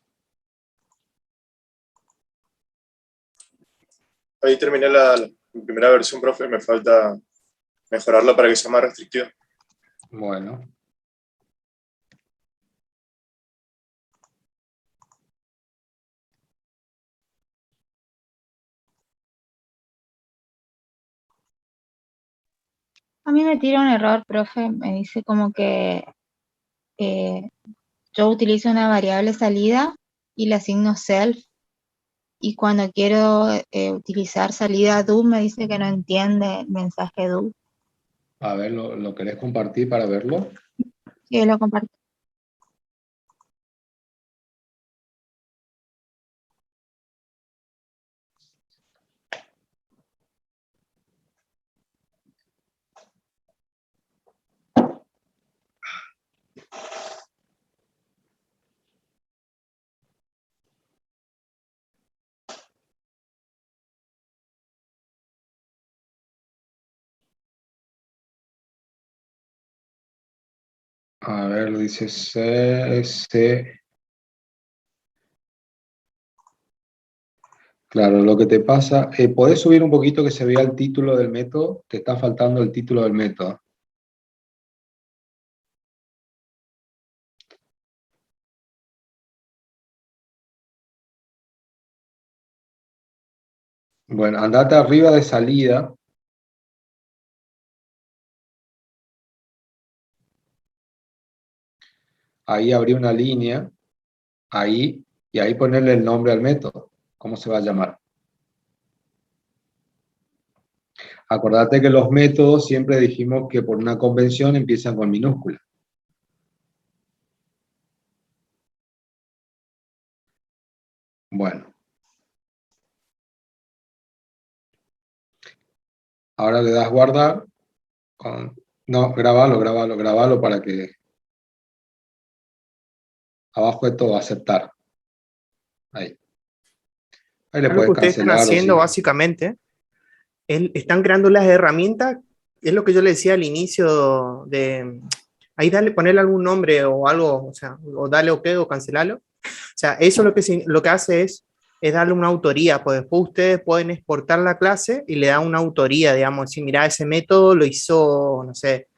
Ahí terminé la primera versión, profe, me falta mejorarla para que sea más restrictivo. Bueno. A mí me tira un error, profe, me dice como que yo utilizo una variable salida y le asigno self, y cuando quiero utilizar salida do me dice que no entiende el mensaje do. A ver, ¿lo querés compartir para verlo? Y lo comparto. A ver, dice C. Claro, lo que te pasa, ¿podés subir un poquito que se vea el título del método? Te está faltando el título del método. Bueno, andate arriba de salida. Ahí abrí una línea, ahí, y ahí ponerle el nombre al método. ¿Cómo se va a llamar? Acordate que los métodos siempre dijimos que por una convención empiezan con minúscula. Bueno. Ahora le das guardar. No, grabalo para que abajo de todo aceptar. Ahí. Ahí le Lo que puedes ustedes están cancelar o haciendo si... básicamente, están creando las herramientas, es lo que yo le decía al inicio de, ahí ponerle algún nombre o algo, o sea, o darle OK o cancelarlo. O sea, eso lo que hace es darle una autoría, pues después ustedes pueden exportar la clase y le dan una autoría, digamos, decir, mira, ese método lo hizo, no sé,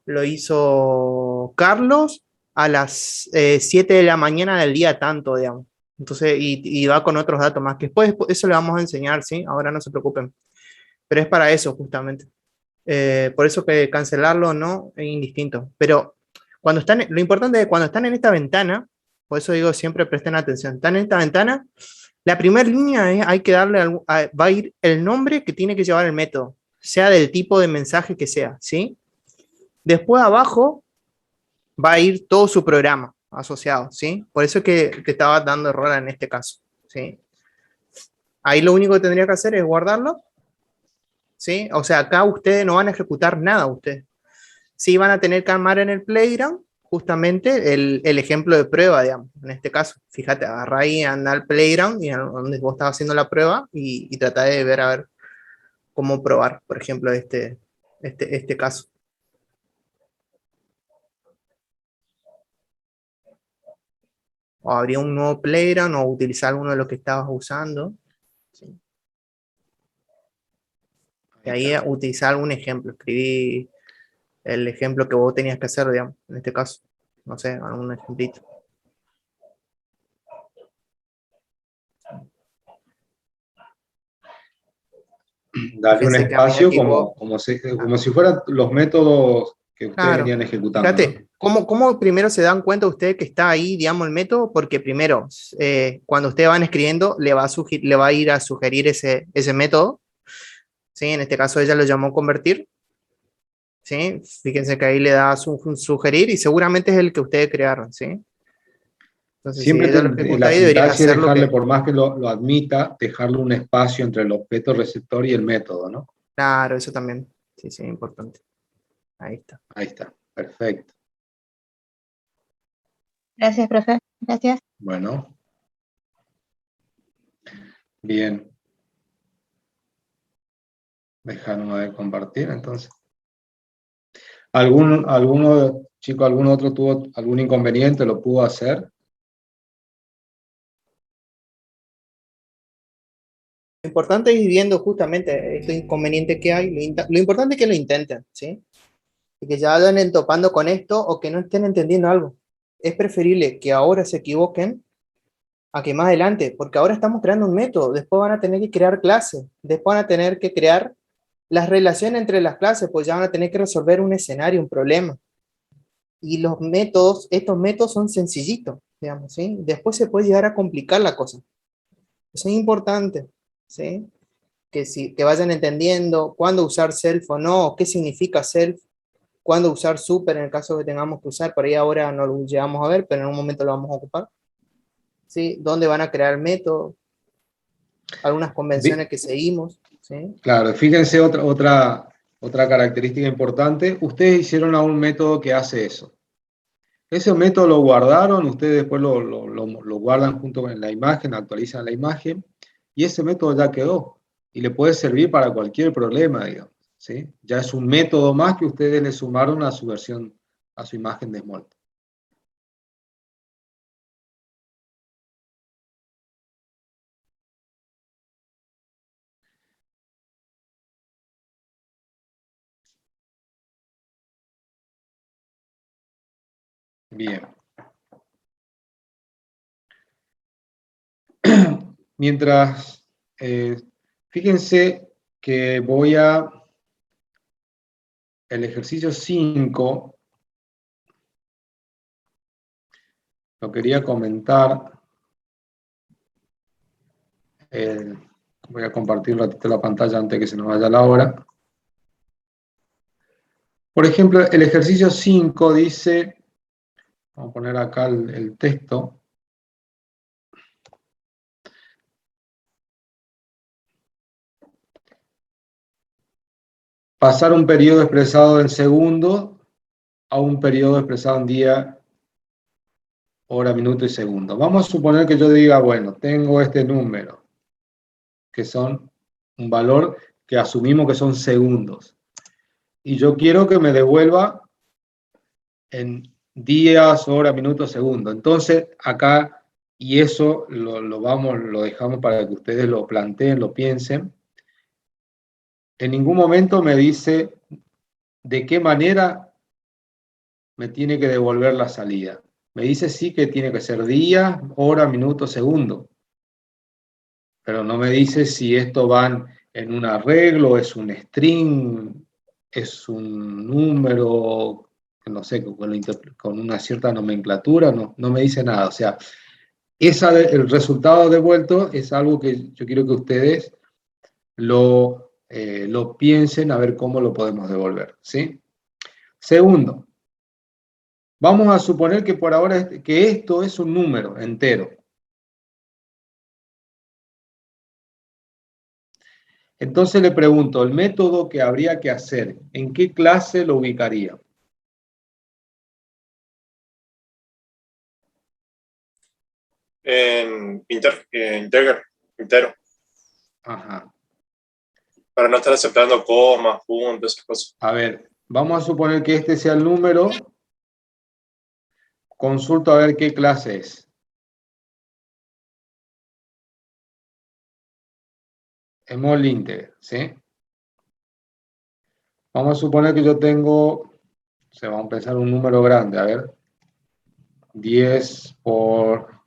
lo hizo Carlos a las 7 de la mañana del día tanto, digamos. Entonces, y va con otros datos más, que después eso le vamos a enseñar, ¿sí? Ahora no se preocupen. Pero es para eso, justamente. Por eso que cancelarlo no es indistinto. Pero cuando están, lo importante es cuando están en esta ventana, por eso digo siempre presten atención, están en esta ventana, la primera línea es, hay que darle, va a ir el nombre que tiene que llevar el método, sea del tipo de mensaje que sea, ¿sí? Después abajo va a ir todo su programa asociado, ¿sí? Por eso es que te estaba dando error en este caso, ¿sí? Ahí lo único que tendría que hacer es guardarlo, ¿sí? O sea, acá ustedes no van a ejecutar nada, ustedes. Sí van a tener que armar en el playground justamente el ejemplo de prueba, digamos, en este caso. Fíjate, agarra ahí, anda al playground y donde vos estás haciendo la prueba y trata de ver a ver cómo probar, por ejemplo, este caso. O abrir un nuevo playground o utilizar alguno de los que estabas usando. ¿Sí? Y ahí utilizar algún ejemplo, escribí el ejemplo que vos tenías que hacer, digamos, en este caso. No sé, algún ejemplito. Darle un Fíjense que a medida espacio que vos... como si fueran los métodos que ustedes Claro. venían ejecutando, ¿no? Fíjate, ¿cómo primero se dan cuenta ustedes que está ahí, digamos, el método? Porque primero, cuando ustedes van escribiendo, le va a ir a sugerir ese método. ¿Sí? En este caso ella lo llamó convertir. ¿Sí? Fíjense que ahí le da sugerir y seguramente es el que ustedes crearon. ¿Sí? Entonces, si Siempre ella lo ejecuta la ahí, debería sintaxis es hacer lo dejarle, que... por más que lo admita, dejarle un espacio entre el objeto receptor y el método, ¿no? Claro, eso también. Sí, sí, importante. Ahí está. Ahí está, perfecto. Gracias, profe. Gracias. Bueno. Bien. Dejaron de compartir, entonces. ¿Alguno, chico, algún otro tuvo algún inconveniente? ¿Lo pudo hacer? Lo importante es ir viendo justamente estos inconvenientes que hay. Lo importante es que lo intenten, ¿sí? Y que ya vayan topando con esto o que no estén entendiendo algo. Es preferible que ahora se equivoquen a que más adelante, porque ahora estamos creando un método, después van a tener que crear clases, después van a tener que crear las relaciones entre las clases, pues ya van a tener que resolver un escenario, un problema. Y los métodos, estos métodos son sencillitos, digamos, ¿sí? Después se puede llegar a complicar la cosa. Eso es importante, ¿sí? Que vayan entendiendo cuándo usar self o no, qué significa self, cuándo usar super en el caso que tengamos que usar, por ahí ahora no lo llegamos a ver, pero en un momento lo vamos a ocupar. ¿Sí? ¿Dónde van a crear métodos? Algunas convenciones que seguimos, ¿sí? Claro, fíjense otra característica importante. Ustedes hicieron a un método que hace eso. Ese método lo guardaron, ustedes después lo guardan junto con la imagen, actualizan la imagen, y ese método ya quedó. Y le puede servir para cualquier problema, digamos, ¿sí? Ya es un método más que ustedes le sumaron a su versión, a su imagen de Smalltalk. Bien. Mientras, fíjense que voy a el ejercicio 5, lo quería comentar. Voy a compartir un ratito la pantalla antes que se nos vaya la hora. Por ejemplo, el ejercicio 5 dice, vamos a poner acá el texto. Pasar un periodo expresado en segundos a un periodo expresado en día, hora, minuto y segundo. Vamos a suponer que yo diga, bueno, tengo este número, que son un valor que asumimos que son segundos. Y yo quiero que me devuelva en días, hora, minuto, segundo. Entonces, acá, y eso lo dejamos para que ustedes lo planteen, lo piensen. En ningún momento me dice de qué manera me tiene que devolver la salida. Me dice sí que tiene que ser día, hora, minuto, segundo. Pero no me dice si esto van en un arreglo, es un string, es un número, no sé, con una cierta nomenclatura, no me dice nada. O sea, el resultado devuelto es algo que yo quiero que ustedes lo piensen a ver cómo lo podemos devolver, ¿sí? Segundo, vamos a suponer que por ahora que esto es un número entero. Entonces le pregunto, el método que habría que hacer, ¿en qué clase lo ubicaría? En integer, entero, Ajá. para no estar aceptando comas, puntos, esas cosas. A ver, vamos a suponer que este sea el número. Consulto a ver qué clase es. Small integer, ¿sí? Vamos a suponer que yo tengo, vamos a pensar un número grande, a ver, 10 por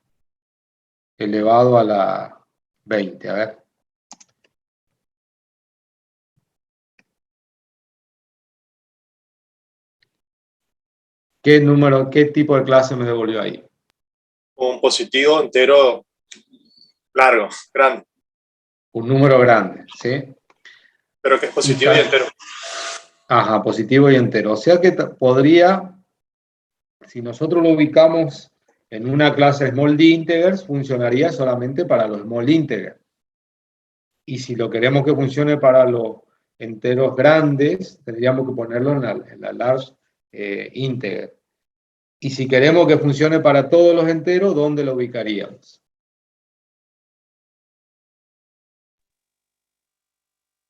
elevado a la 20, a ver. ¿Qué número, qué tipo de clase me devolvió ahí? Un positivo entero largo, grande, Un número grande, ¿sí? pero que es positivo y entero. Ajá, positivo y entero. O sea que podría, si nosotros lo ubicamos en una clase small integers, funcionaría solamente para los small integers. Y si lo queremos que funcione para los enteros grandes, tendríamos que ponerlo en la large integer. Y si queremos que funcione para todos los enteros, ¿dónde lo ubicaríamos?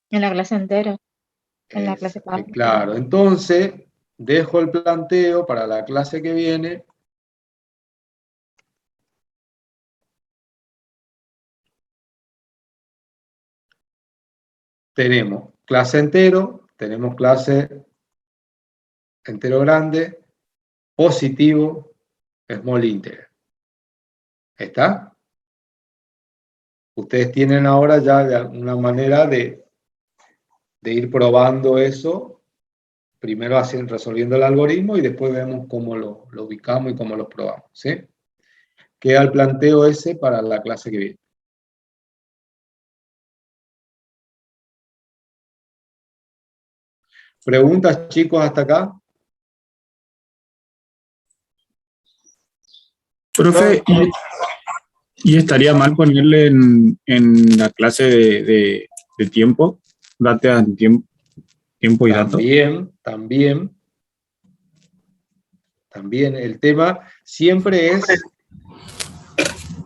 En la clase entera, en la clase parte. Claro, entonces dejo el planteo para la clase que viene. tenemos clase entero, tenemos clase entero grande, positivo, small integer. ¿Está? Ustedes tienen ahora ya de alguna manera de ir probando eso, primero resolviendo el algoritmo y después vemos cómo lo ubicamos y cómo lo probamos, ¿sí? Queda el planteo ese para la clase que viene. ¿Preguntas, chicos, hasta acá? Profe, ¿y estaría mal ponerle en la clase de tiempo, date a tiempo y dato? También el tema siempre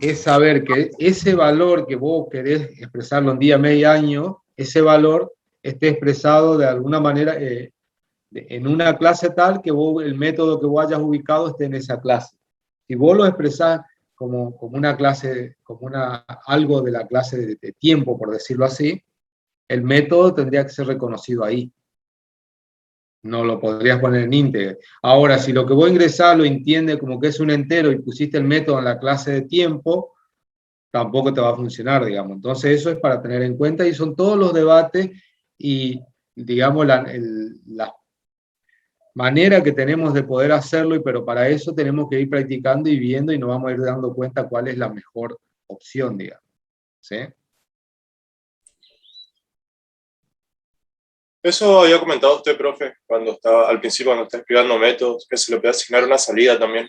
es saber que ese valor que vos querés expresarlo en día, medio año, ese valor esté expresado de alguna manera en una clase tal que vos, el método que vos hayas ubicado esté en esa clase. Si vos lo expresás como una clase, algo de la clase de tiempo, por decirlo así, el método tendría que ser reconocido ahí. No lo podrías poner en íntegro. Ahora, si lo que vos ingresás lo entiende como que es un entero y pusiste el método en la clase de tiempo, tampoco te va a funcionar, digamos. Entonces eso es para tener en cuenta y son todos los debates y, digamos, la manera que tenemos de poder hacerlo, pero para eso tenemos que ir practicando y viendo y nos vamos a ir dando cuenta cuál es la mejor opción, digamos. ¿Sí? Eso había comentado usted, profe, cuando estaba al principio, cuando estaba explicando métodos, que se le puede asignar una salida también.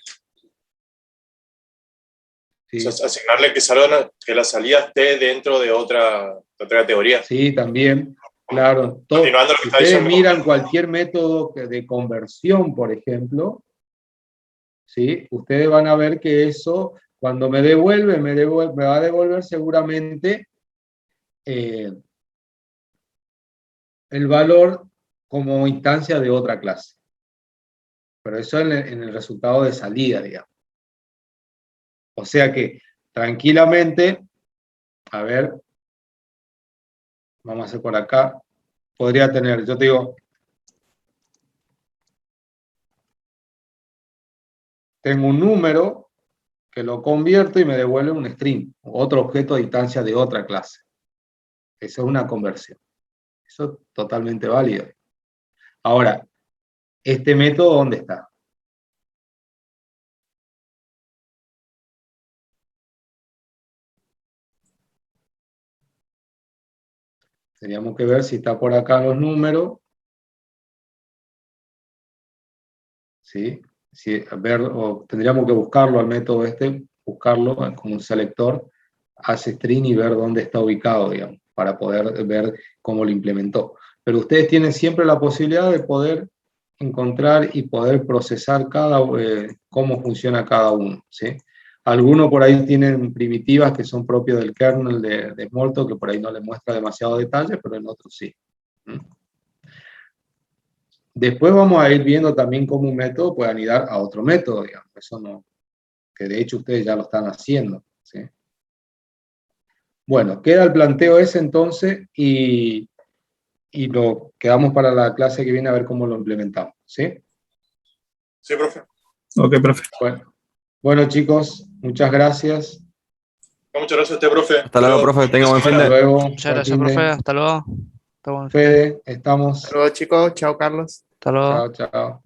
Sí. O sea, asignarle que la salida esté dentro de otra categoría. Sí, también, claro. Continuando lo que está Ustedes diciendo. miran cualquier método de conversión, por ejemplo, ¿sí? Ustedes van a ver que eso, cuando me va a devolver seguramente el valor como instancia de otra clase. Pero eso en el resultado de salida, digamos. O sea que, tranquilamente, a ver, vamos a hacer por acá, podría tener, yo te digo, tengo un número que lo convierto y me devuelve un string, otro objeto a distancia de otra clase. Esa es una conversión. Eso es totalmente válido. Ahora, ¿este método dónde está? Teníamos que ver si está por acá en los números. ¿Sí? Tendríamos que buscarlo al método buscarlo como un selector, hace string y ver dónde está ubicado, digamos, para poder ver cómo lo implementó. Pero ustedes tienen siempre la posibilidad de poder encontrar y poder procesar cómo funciona cada uno, ¿sí? Algunos por ahí tienen primitivas que son propios del kernel de Smalltalk, que por ahí no les muestra demasiado detalle, pero en otros sí. Después vamos a ir viendo también cómo un método puede anidar a otro método, digamos. Eso no, que de hecho ustedes ya lo están haciendo, ¿sí? Bueno, queda el planteo ese entonces y lo quedamos para la clase que viene a ver cómo lo implementamos, ¿sí? Sí, profe. Ok, profe. Bueno chicos, muchas gracias. Muchas gracias a usted, profe. Hasta luego, profe. Tenga buen fin Hasta de. luego. Muchas gracias, profe. Hasta luego. Hasta luego. Fede, estamos. Hasta luego, chicos. Chao, Carlos. Hasta luego. Chao, chao.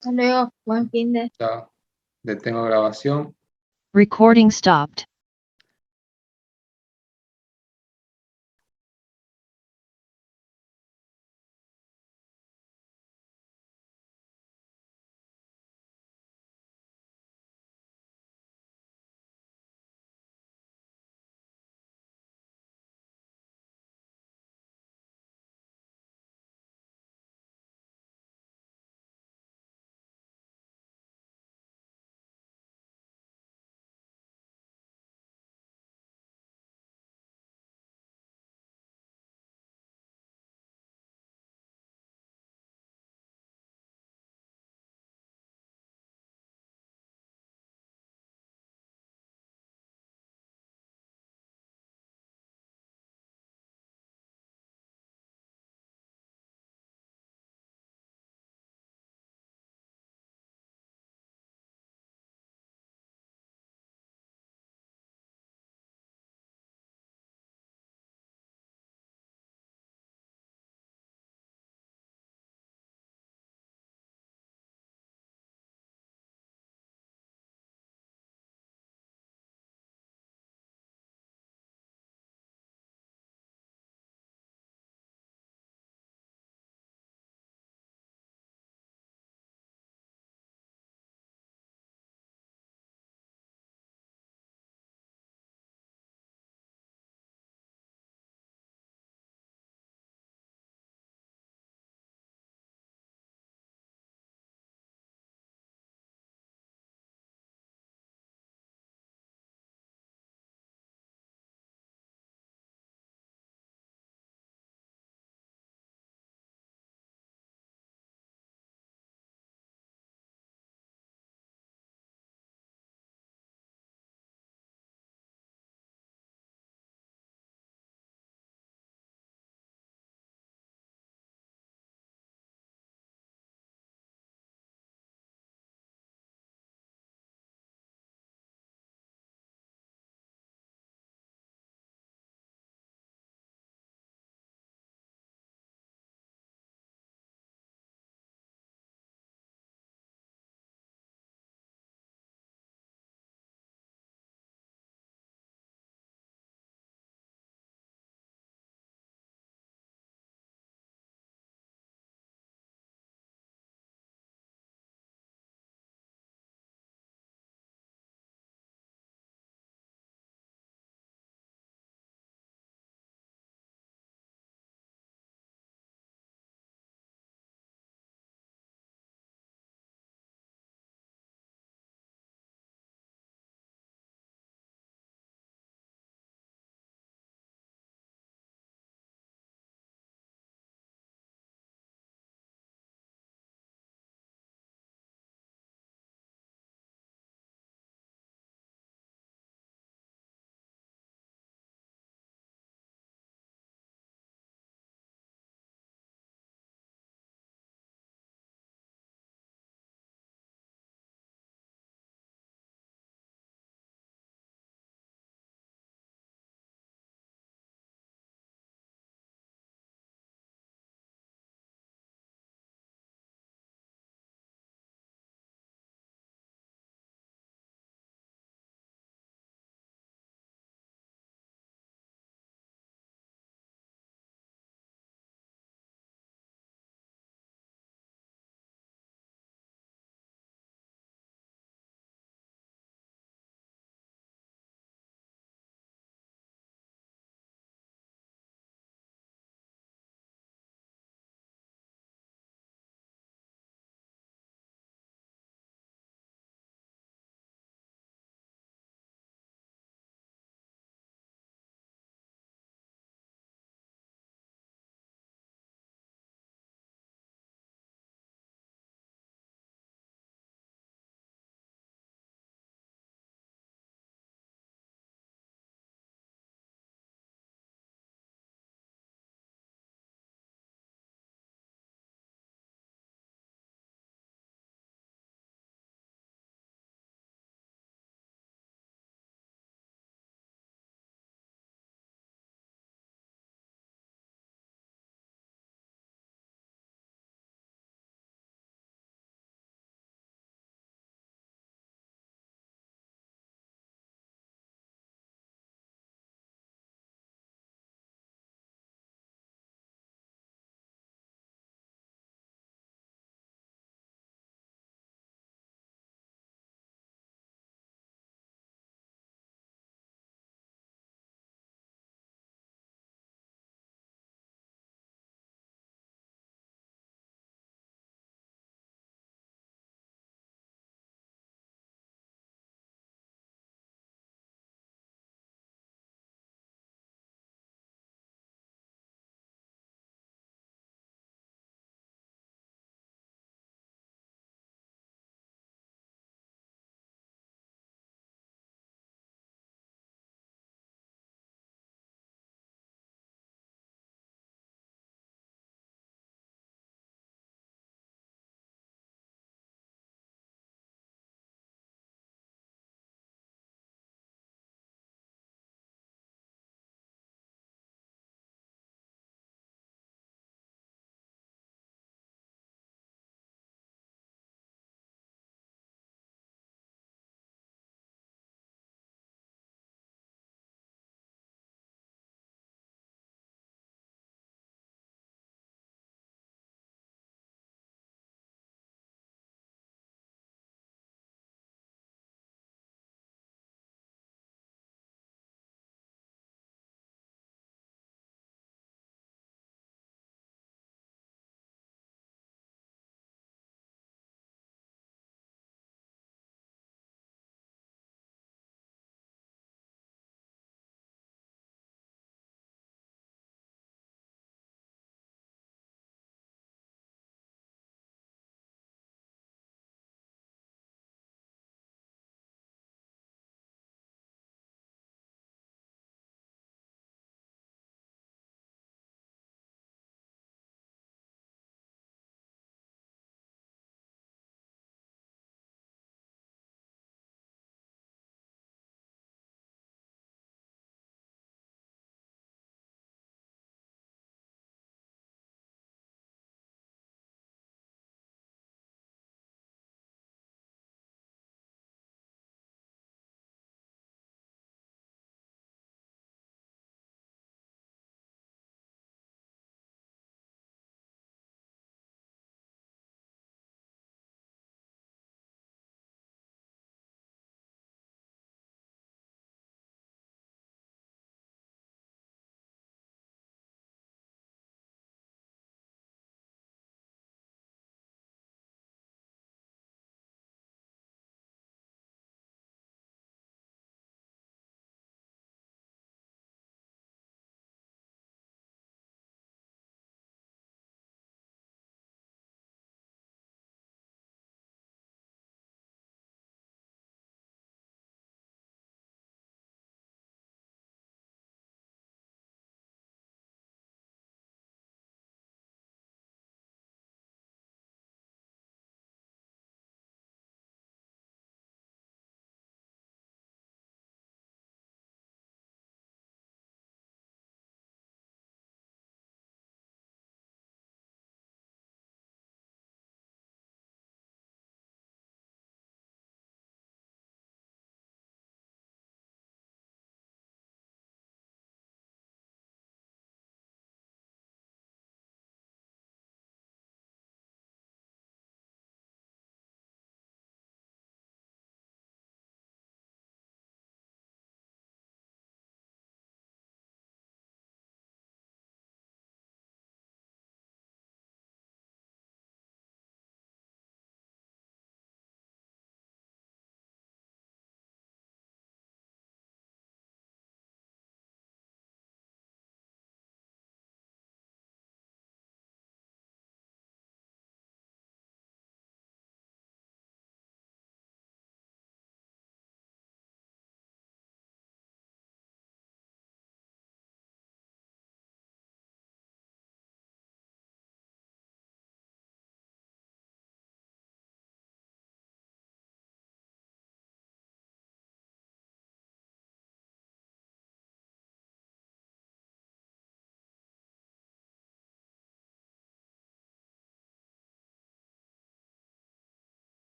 Hasta luego, buen fin de. Chao. Detengo grabación. Recording stopped.